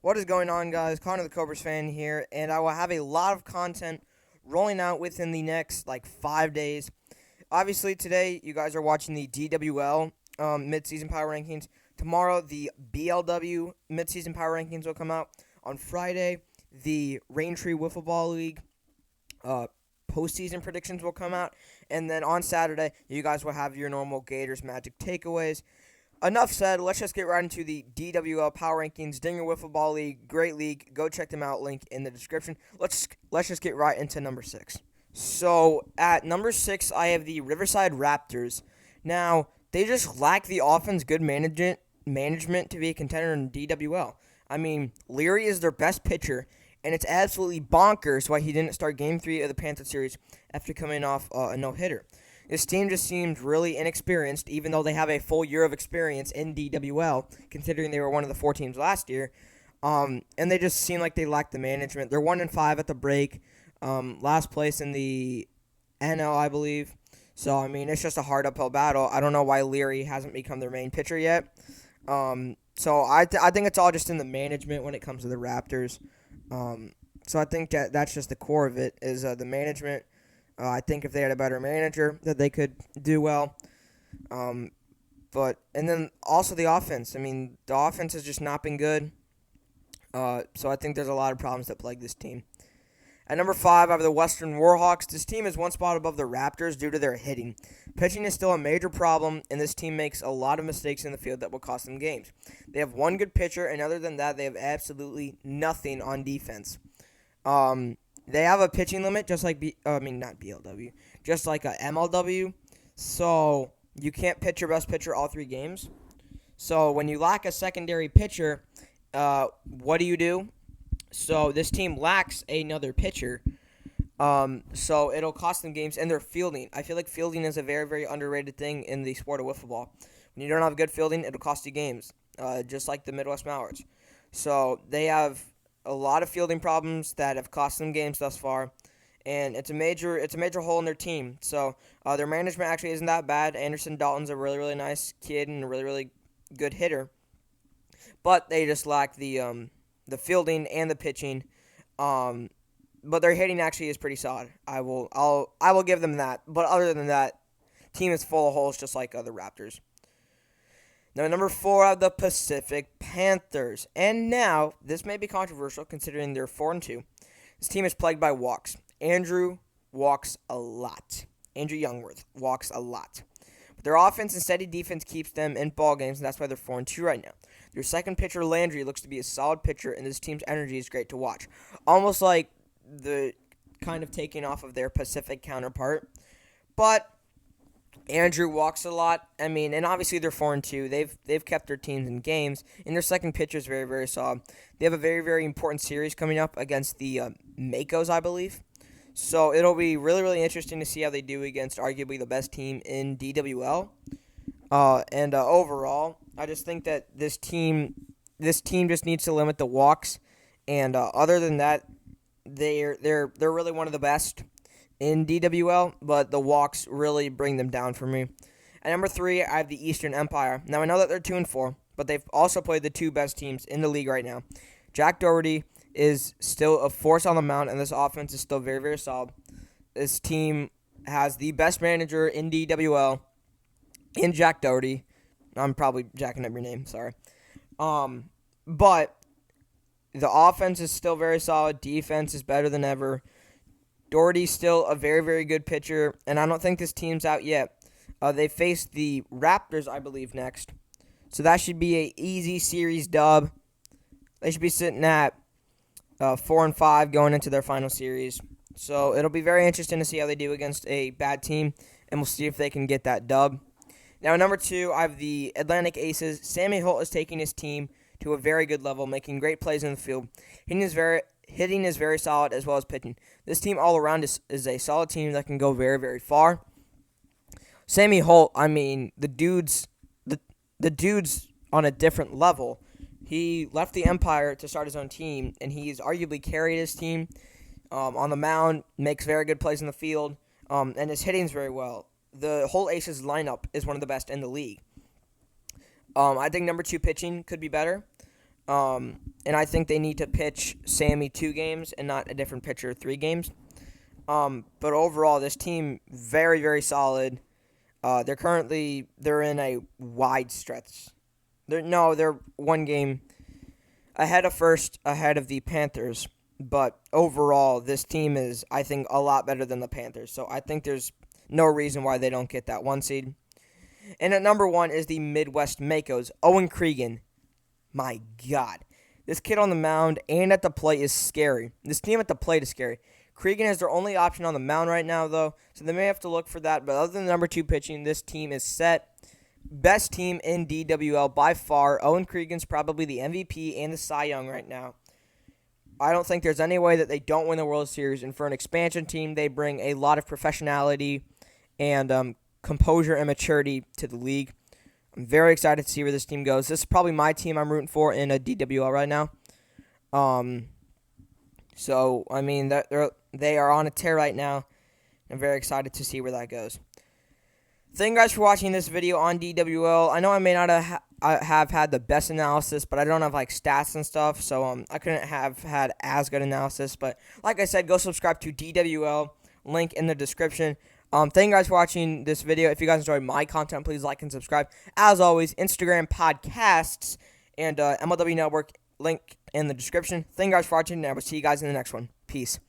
What is going on, guys? Connor the Cobras fan here, and I will have a lot of content rolling out within the next 5 days. Obviously, today you guys are watching the DWL midseason power rankings. Tomorrow, the BLW midseason power rankings will come out. On Friday, the Dinger Wiffleball League postseason predictions will come out, and then on Saturday, you guys will have your normal Gators Magic takeaways. Enough said. Let's just get right into the DWL Power Rankings, Dinger Wiffleball League. Great league. Go check them out. Link in the description. Let's just get right into number 6. So at number 6, I have the Riverside Raptors. Now they just lack the offense good management to be a contender in DWL. I mean, Leary is their best pitcher, and it's absolutely bonkers why he didn't start Game 3 of the Panther series after coming off a no-hitter. This team just seems really inexperienced, even though they have a full year of experience in DWL, considering they were one of the 4 teams last year. And they just seem like they lack the management. They're 1-5 at the break, last place in the NL, I believe. So, I mean, it's just a hard uphill battle. I don't know why Leary hasn't become their main pitcher yet. So I think it's all just in the management when it comes to the Raptors. So I think that's just the core of it, is the management. I think if they had a better manager, that they could do well. And then also the offense. I mean, the offense has just not been good. So I think there's a lot of problems that plague this team. At number 5, I have the Western Warhawks. This team is one spot above the Raptors due to their hitting. Pitching is still a major problem, and this team makes a lot of mistakes in the field that will cost them games. They have one good pitcher, and other than that, they have absolutely nothing on defense. They have a pitching limit, just like not BLW, just like a MLW. So you can't pitch your best pitcher all 3 games. So when you lack a secondary pitcher, what do? So this team lacks another pitcher. So it'll cost them games, and their fielding. I feel like fielding is a very, very underrated thing in the sport of wiffle ball. When you don't have good fielding, it'll cost you games, just like the Midwest Mallards. So they have a lot of fielding problems that have cost them games thus far, and it's a major hole in their team. So their management actually isn't that bad. Anderson Dalton's a really, really nice kid and a really, really good hitter, but they just lack the fielding and the pitching. But their hitting actually is pretty solid. I will give them that. But other than that, team is full of holes, just like the Raptors. Now, number 4 are the Pacific Panthers. And now, this may be controversial considering they're 4-2. This team is plagued by walks. Andrew walks a lot. Andrew Youngworth walks a lot. But their offense and steady defense keeps them in ball games, and that's why they're 4-2 right now. Their second pitcher, Landry, looks to be a solid pitcher, and this team's energy is great to watch. Almost like the kind of taking off of their Pacific counterpart. But Andrew walks a lot. I mean, and obviously they're 4-2. They've kept their teams in games, and their second pitcher is very, very solid. They have a very, very important series coming up against the Makos, I believe. So it'll be really, really interesting to see how they do against arguably the best team in DWL. And overall, I just think that this team just needs to limit the walks, and other than that, they're really one of the best in DWL, but the walks really bring them down for me. At number 3, I have the Eastern Empire. Now, I know that they're 2-4, but they've also played the 2 best teams in the league right now. Jack Doherty is still a force on the mound, and this offense is still very, very solid. This team has the best manager in DWL, in Jack Doherty. I'm probably jacking up your name, sorry. But the offense is still very solid. Defense is better than ever. Doherty's still a very, very good pitcher, and I don't think this team's out yet. They face the Raptors, I believe, next. So that should be an easy series dub. They should be sitting at 4-5 going into their final series. So it'll be very interesting to see how they do against a bad team, and we'll see if they can get that dub. Now, number 2, I have the Atlantic Aces. Sammy Holt is taking his team to a very good level, making great plays in the field. Hitting is very solid, as well as pitching. This team all around is a solid team that can go very, very far. Sammy Holt, I mean, the dude's on a different level. He left the Empire to start his own team, and he's arguably carried his team on the mound, makes very good plays in the field, and his hitting's very well. The whole Aces lineup is one of the best in the league. I think number 2 pitching could be better. And I think they need to pitch Sammy 2 games and not a different pitcher 3 games. But overall, this team very, very solid. They're in a wide stretch. They're 1 game ahead of the Panthers. But overall, this team is, I think, a lot better than the Panthers. So I think there's no reason why they don't get that 1 seed. And at number 1 is the Midwest Makos, Owen Cregan. My God. This kid on the mound and at the plate is scary. This team at the plate is scary. Cregan is their only option on the mound right now, though, so they may have to look for that. But other than number 2 pitching, this team is set. Best team in DWL by far. Owen Cregan's probably the MVP and the Cy Young right now. I don't think there's any way that they don't win the World Series. And for an expansion team, they bring a lot of professionality and composure and maturity to the league. I'm very excited to see where this team goes. This is probably my team I'm rooting for in a DWL right now. So, I mean, they are on a tear right now. I'm very excited to see where that goes. Thank you guys for watching this video on DWL. I know I may not have had the best analysis, but I don't have like stats and stuff, so I couldn't have had as good analysis. But like I said, go subscribe to DWL. Link in the description. Thank you guys for watching this video. If you guys enjoyed my content, please like and subscribe. As always, Instagram podcasts and MLW Network, link in the description. Thank you guys for watching, and I will see you guys in the next one. Peace.